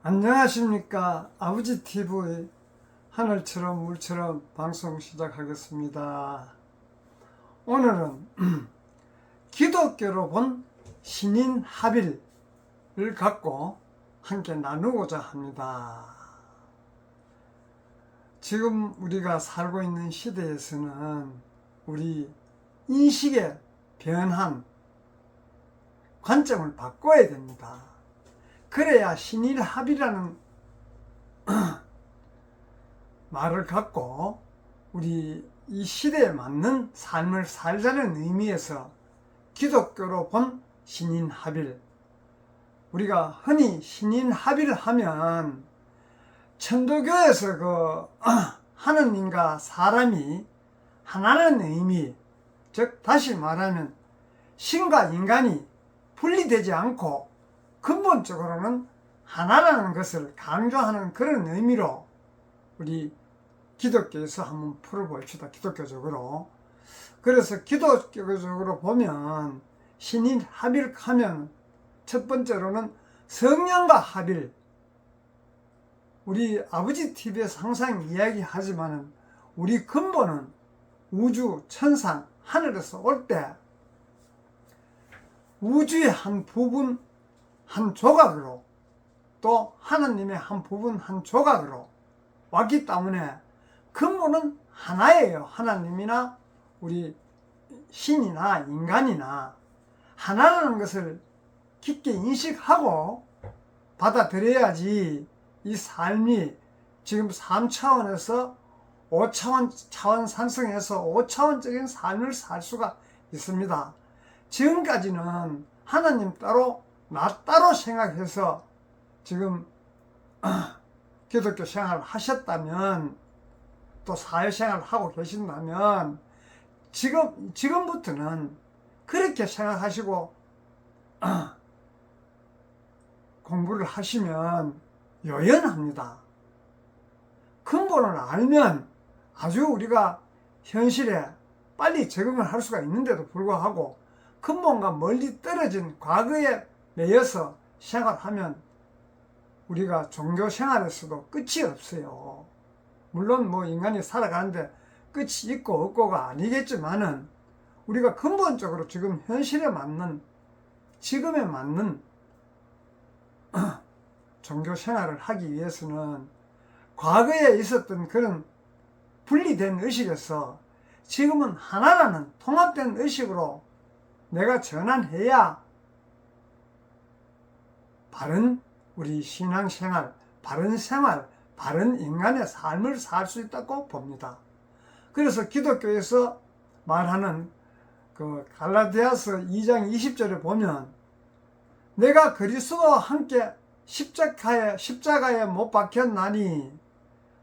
안녕하십니까. 아버지 TV 하늘처럼 물처럼 방송 시작하겠습니다. 오늘은 기독교로 본 신인 합일을 갖고 함께 나누고자 합니다. 지금 우리가 살고 있는 시대에서는 우리 인식의 변한 관점을 바꿔야 됩니다. 그래야 신일합이라는 말을 갖고 우리 이 시대에 맞는 삶을 살자는 의미에서 기독교로 본 신인합일, 우리가 흔히 신인합일 하면 천도교에서 하느님과 사람이 하나라는 의미, 즉 다시 말하면 신과 인간이 분리되지 않고 근본적으로는 하나라는 것을 강조하는 그런 의미로 우리 기독교에서 한번 풀어봅시다. 기독교적으로. 그래서 기독교적으로 보면 신인 합일하면 첫 번째로는 성령과 합일. 우리 아버지 TV에서 항상 이야기하지만은 우리 근본은 우주, 천상, 하늘에서 올 때 우주의 한 부분, 한 조각으로 또 하나님의 한 부분, 한 조각으로 왔기 때문에 근본은 하나예요. 하나님이나 우리 신이나 인간이나 하나라는 것을 깊게 인식하고 받아들여야지 이 삶이 지금 3차원에서 5차원 상승해서 5차원적인 삶을 살 수가 있습니다. 지금까지는 하나님 따로 나 따로 생각해서 지금 기독교 생활을 하셨다면, 또 사회생활을 하고 계신다면 지금부터는 그렇게 생각하시고 공부를 하시면 요연합니다. 근본을 알면 아주 우리가 현실에 빨리 적응을 할 수가 있는데도 불구하고 근본과 멀리 떨어진 과거에 매여서 생활하면 우리가 종교 생활에서도 끝이 없어요. 물론 인간이 살아가는데 끝이 있고 없고가 아니겠지만은 우리가 근본적으로 지금 현실에 맞는, 지금에 맞는 종교 생활을 하기 위해서는 과거에 있었던 그런 분리된 의식에서 지금은 하나라는 통합된 의식으로 내가 전환해야 바른 우리 신앙생활, 바른 생활, 바른 인간의 삶을 살 수 있다고 봅니다. 그래서 기독교에서 말하는 갈라디아서 2장 20절에 보면 내가 그리스도와 함께 십자가에 못 박혔나니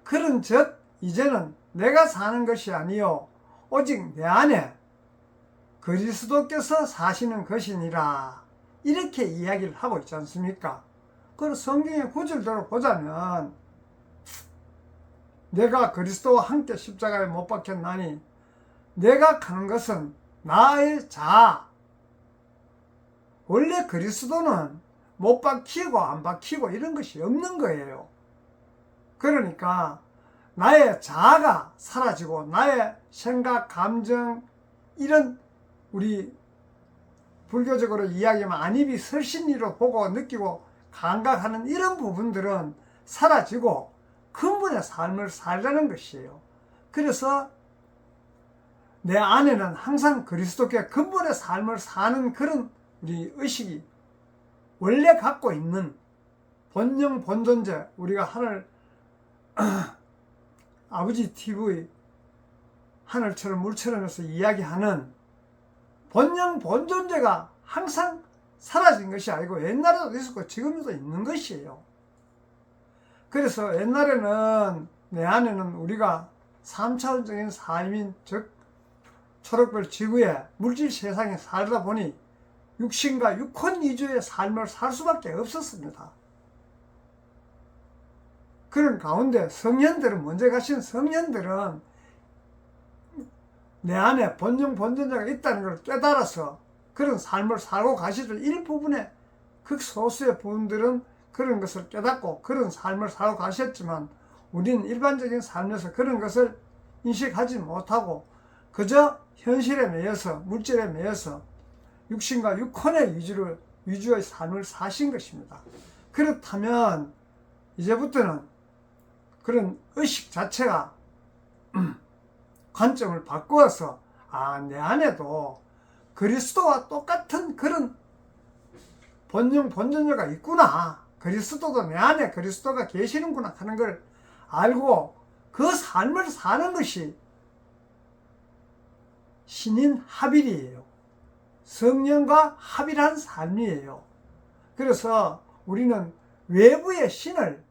그런즉 이제는 내가 사는 것이 아니요 오직 내 안에 그리스도께서 사시는 것이니라, 이렇게 이야기를 하고 있지 않습니까? 그래서 성경의 구절대로 보자면 내가 그리스도와 함께 십자가에 못 박혔나니 내가 가는 것은 나의 자아. 원래 그리스도는 못 박히고 안 박히고 이런 것이 없는 거예요. 그러니까 나의 자아가 사라지고 나의 생각, 감정, 이런 우리 불교적으로 이야기하면 안입이 설신이로 보고 느끼고 감각하는 이런 부분들은 사라지고 근본의 삶을 살자는 것이에요. 그래서 내 안에는 항상 그리스도께 근본의 삶을 사는 그런 우리 의식이 원래 갖고 있는 본영 본존재, 우리가 하늘 아버지 TV 하늘처럼 물처럼에서 이야기하는 본영 본존재가 항상 사라진 것이 아니고 옛날에도 있었고 지금도 있는 것이에요. 그래서 옛날에는 내 안에는 우리가 3차원적인 삶인, 즉 초록별 지구에 물질 세상에 살다 보니 육신과 육혼 이주의 삶을 살 수밖에 없었습니다. 그런 가운데 성현들은, 먼저 가신 성현들은 내 안에 본영 본존자가 있다는 걸 깨달아서 그런 삶을 살고 가시던 일부분의 극소수의 분들은 그런 것을 깨닫고 그런 삶을 살고 가셨지만 우리는 일반적인 삶에서 그런 것을 인식하지 못하고 그저 현실에 매여서 물질에 매여서 육신과 육혼의 위주의 삶을 사신 것입니다. 그렇다면 이제부터는 그런 의식 자체가 관점을 바꾸어서 내 안에도 그리스도와 똑같은 그런 본전녀가 있구나. 그리스도도 내 안에 그리스도가 계시는구나 하는 걸 알고 그 삶을 사는 것이 신인 합일이에요. 성령과 합일한 삶이에요. 그래서 우리는 외부의 신을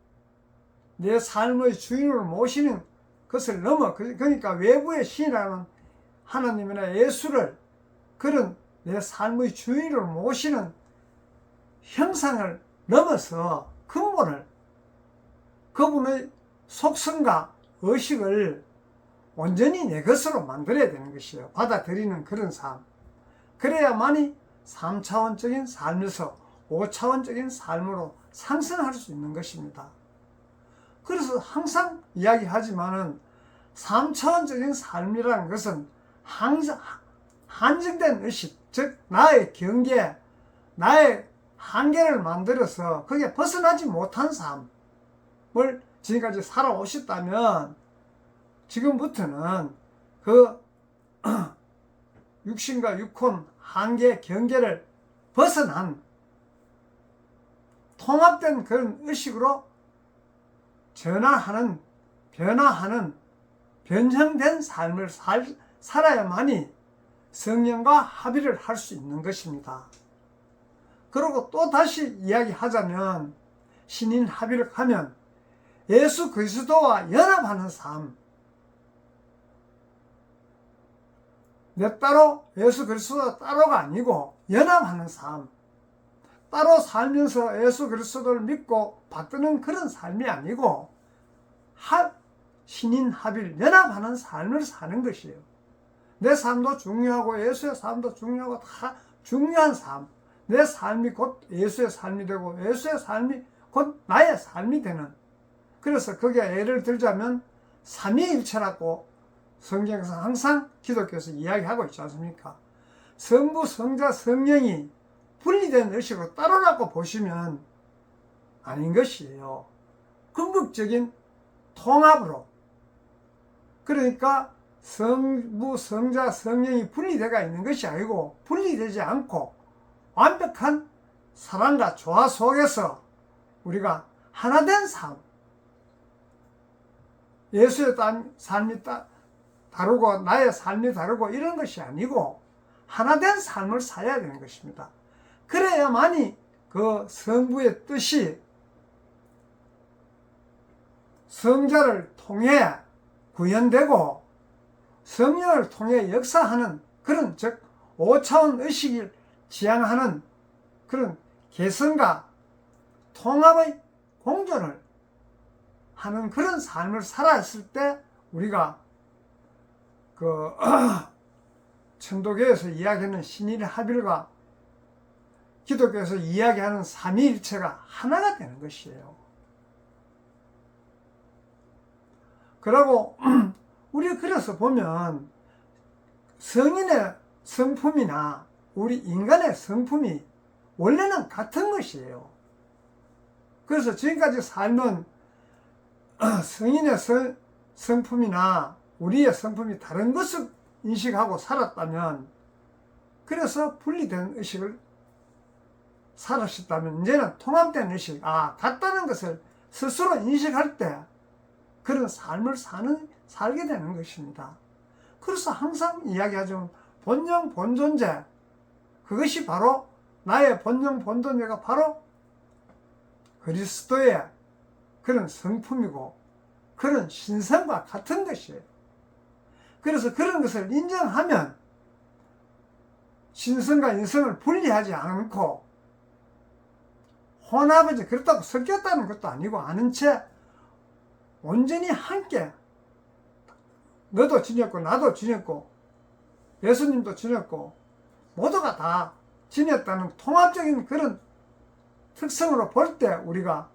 내 삶의 주인으로 모시는 것을 넘어, 그러니까 외부의 신이라는 하나님이나 예수를 그런 내 삶의 주인으로 모시는 형상을 넘어서 근본을, 그분의 속성과 의식을 온전히 내 것으로 만들어야 되는 것이에요. 받아들이는 그런 삶. 그래야만이 3차원적인 삶에서 5차원적인 삶으로 상승할 수 있는 것입니다. 그래서 항상 이야기하지만은 3차원적인 삶이라는 것은 항상 한정된 의식, 즉 나의 경계, 나의 한계를 만들어서 거기에 벗어나지 못한 삶을 지금까지 살아오셨다면 지금부터는 그 육신과 육혼 한계 경계를 벗어난 통합된 그런 의식으로 변화하는 변형된 삶을 살아야만이 성령과 합의를 할 수 있는 것입니다. 그리고 또 다시 이야기하자면 신인 합의를 하면 예수 그리스도와 연합하는 삶, 내 따로 예수 그리스도가 따로가 아니고 연합하는 삶, 따로 살면서 예수 그리스도를 믿고 받드는 그런 삶이 아니고 신인 합일 연합하는 삶을 사는 것이에요. 내 삶도 중요하고 예수의 삶도 중요하고 다 중요한 삶, 내 삶이 곧 예수의 삶이 되고 예수의 삶이 곧 나의 삶이 되는, 그래서 거기에 예를 들자면 삼위일체라고 성경에서 항상 기독교에서 이야기하고 있지 않습니까? 성부, 성자, 성령이 분리된 의식으로 따로라고 보시면 아닌 것이에요. 궁극적인 통합으로, 그러니까 성부, 성자, 성령이 분리되어 있는 것이 아니고 분리되지 않고 완벽한 사랑과 조화 속에서 우리가 하나된 삶, 예수의 삶이 다르고 나의 삶이 다르고 이런 것이 아니고 하나된 삶을 살아야 되는 것입니다. 그래야만이 그 성부의 뜻이 성자를 통해 구현되고 성령을 통해 역사하는 그런, 즉 5차원 의식을 지향하는 그런 개성과 통합의 공존을 하는 그런 삶을 살았을 때 우리가 그 천도교에서 이야기하는 신일 합일과 기독교에서 이야기하는 삼위일체가 하나가 되는 것이에요. 그리고 우리 그래서 보면 성인의 성품이나 우리 인간의 성품이 원래는 같은 것이에요. 그래서 지금까지 삶은 성인의 성품이나 우리의 성품이 다른 것을 인식하고 살았다면, 그래서 분리된 의식을 살았었다면 이제는 통합된 의식, 같다는 것을 스스로 인식할 때 그런 삶을 살게 되는 것입니다. 그래서 항상 이야기하죠. 본영, 본존재, 그것이 바로 나의 본영, 본존재가 바로 그리스도의 그런 성품이고 그런 신성과 같은 것이에요. 그래서 그런 것을 인정하면 신성과 인성을 분리하지 않고 혼합이지, 그렇다고 섞였다는 것도 아니고 아는 채 온전히 함께, 너도 지녔고 나도 지냈고 예수님도 지냈고 모두가 다 지냈다는 통합적인 그런 특성으로 볼 때 우리가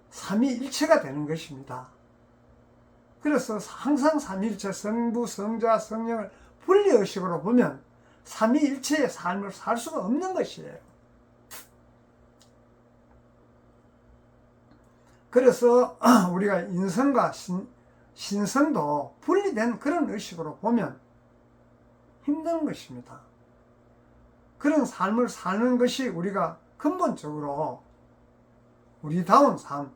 삼위일체가 되는 것입니다. 그래서 항상 삼위일체, 성부, 성자, 성령을 분리의식으로 보면 삼위일체의 삶을 살 수가 없는 것이에요. 그래서 우리가 인성과 신성도 분리된 그런 의식으로 보면 힘든 것입니다. 그런 삶을 사는 것이 우리가 근본적으로 우리다운 삶,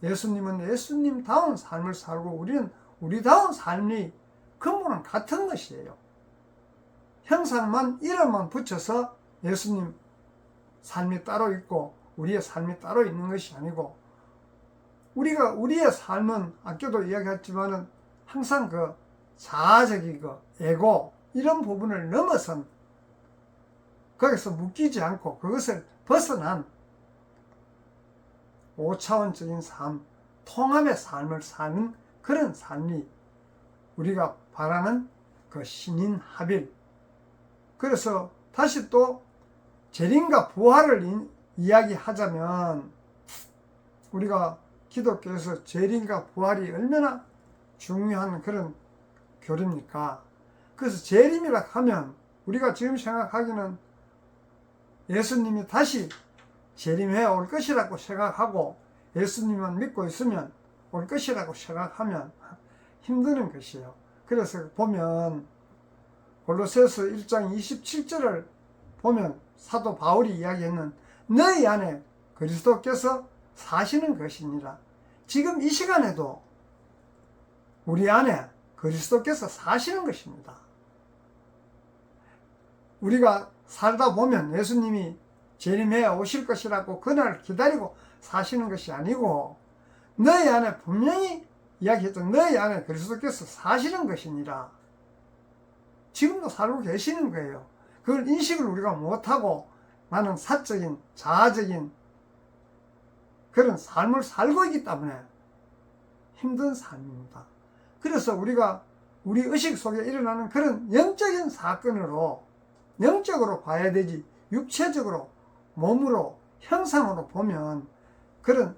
예수님은 예수님다운 삶을 살고 우리는 우리다운 삶이 근본은 같은 것이에요. 형상만 이름만 붙여서 예수님 삶이 따로 있고 우리의 삶이 따로 있는 것이 아니고, 우리의 삶은 아까도 이야기했지만은 항상 그 자아적이고 에고 이런 부분을 넘어선, 거기서 묶이지 않고 그것을 벗어난 5차원적인 삶, 통합의 삶을 사는 그런 삶이 우리가 바라는 그 신인합일. 그래서 다시 또 재림과 부활을 이야기하자면, 우리가 기독교에서 재림과 부활이 얼마나 중요한 그런 교리입니까? 그래서 재림이라 하면 우리가 지금 생각하기는 예수님이 다시 재림해 올 것이라고 생각하고 예수님만 믿고 있으면 올 것이라고 생각하면 힘드는 것이에요. 그래서 보면 골로새서 1장 27절을 보면 사도 바울이 이야기했는 너희 안에 그리스도께서 사시는 것이니라. 지금 이 시간에도 우리 안에 그리스도께서 사시는 것입니다. 우리가 살다 보면 예수님이 재림해 오실 것이라고 그날 기다리고 사시는 것이 아니고, 너희 안에 분명히 이야기했던 너희 안에 그리스도께서 사시는 것이니라. 지금도 살고 계시는 거예요. 그걸 인식을 우리가 못하고 나는 사적인 자아적인 그런 삶을 살고 있기 때문에 힘든 삶입니다. 그래서 우리가 우리 의식 속에 일어나는 그런 영적인 사건으로 영적으로 봐야 되지, 육체적으로 몸으로 형상으로 보면 그런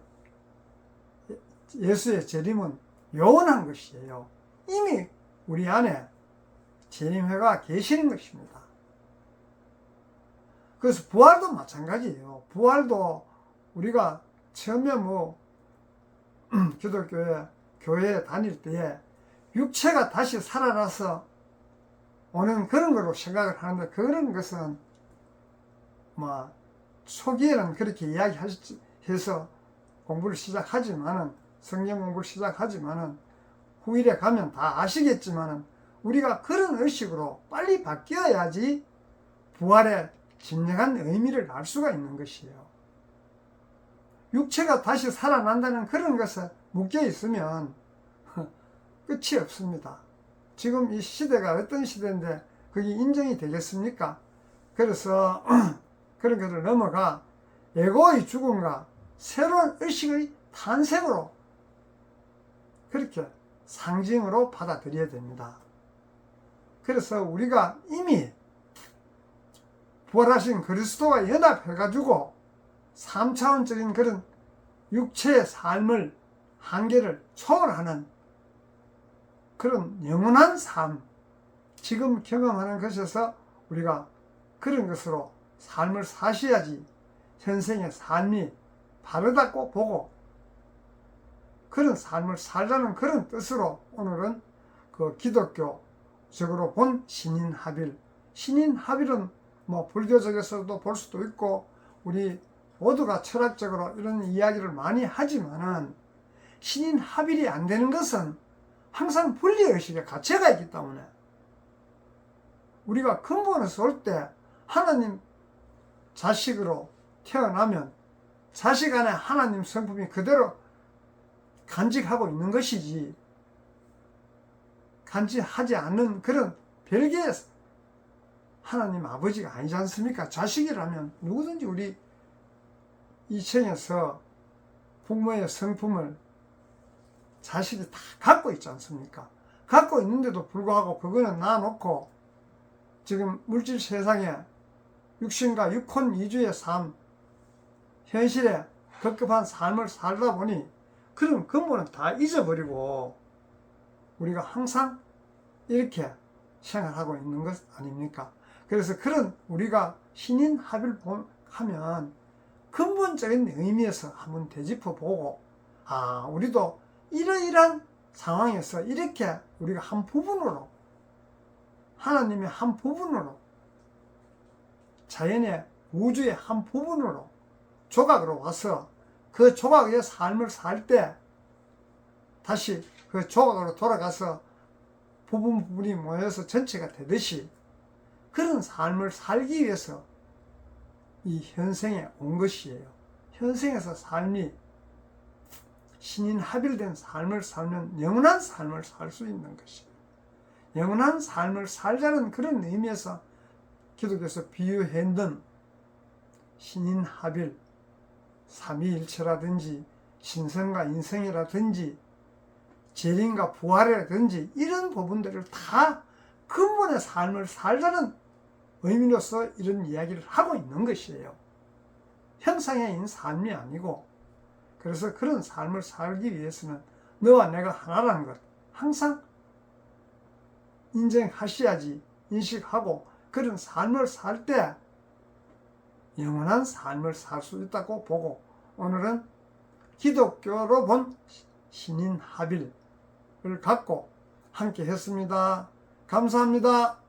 예수의 재림은 요원한 것이에요. 이미 우리 안에 재림회가 계시는 것입니다. 그래서 부활도 마찬가지예요. 부활도 우리가 처음에 교회에 다닐 때에 육체가 다시 살아나서 오는 그런 거로 생각을 하는데, 그런 것은 초기에는 그렇게 이야기해서 공부를 시작하지만은, 성경 공부를 시작하지만은 후일에 가면 다 아시겠지만은 우리가 그런 의식으로 빨리 바뀌어야지 부활의 진정한 의미를 알 수가 있는 것이에요. 육체가 다시 살아난다는 그런 것에 묶여 있으면 끝이 없습니다. 지금 이 시대가 어떤 시대인데 그게 인정이 되겠습니까? 그래서 그런 것을 넘어가 에고의 죽음과 새로운 의식의 탄생으로 그렇게 상징으로 받아들여야 됩니다. 그래서 우리가 이미 부활하신 그리스도와 연합해가지고 3차원적인 그런 육체의 삶을 한계를 초월하는 그런 영원한 삶, 지금 경험하는 것에서 우리가 그런 것으로 삶을 사셔야지 현생의 삶이 바르다고 보고 그런 삶을 살자는 그런 뜻으로 오늘은 그 기독교적으로 본 신인합일, 신인합일은 불교적에서도 볼 수도 있고 우리 모두가 철학적으로 이런 이야기를 많이 하지만은, 신인합일이 안 되는 것은 항상 분리의식에 갇혀가 있기 때문에, 우리가 근본에서 올 때 하나님 자식으로 태어나면 자식 안에 하나님 성품이 그대로 간직하고 있는 것이지, 간직하지 않는 그런 별개의 하나님 아버지가 아니지 않습니까? 자식이라면 누구든지 우리 이 생에서 부모의 성품을 자식이 다 갖고 있지 않습니까? 갖고 있는데도 불구하고 그거는 놔놓고 지금 물질 세상에 육신과 육혼 이주의 삶, 현실에 급급한 삶을 살다 보니 그런 근본은 다 잊어버리고 우리가 항상 이렇게 생활하고 있는 것 아닙니까? 그래서 그런 우리가 신인합의를 하면 근본적인 의미에서 한번 되짚어 보고, 우리도 이러이러한 상황에서 이렇게 우리가 한 부분으로, 하나님의 한 부분으로, 자연의 우주의 한 부분으로 조각으로 와서 그 조각의 삶을 살 때 다시 그 조각으로 돌아가서 부분이 모여서 전체가 되듯이 그런 삶을 살기 위해서 이 현생에 온 것이에요. 현생에서 삶이 신인합일된 삶을 살면 영원한 삶을 살 수 있는 것이에요. 영원한 삶을 살자는 그런 의미에서 기독교에서 비유했던 신인합일, 삼위일체라든지 신성과 인성이라든지 재림과 부활이라든지 이런 부분들을 다 근본의 삶을 살자는 의미로서 이런 이야기를 하고 있는 것이에요. 형상의 삶이 아니고, 그래서 그런 삶을 살기 위해서는 너와 내가 하나라는 것 항상 인정하셔야지, 인식하고 그런 삶을 살 때 영원한 삶을 살 수 있다고 보고, 오늘은 기독교로 본 신인합일을 갖고 함께 했습니다. 감사합니다.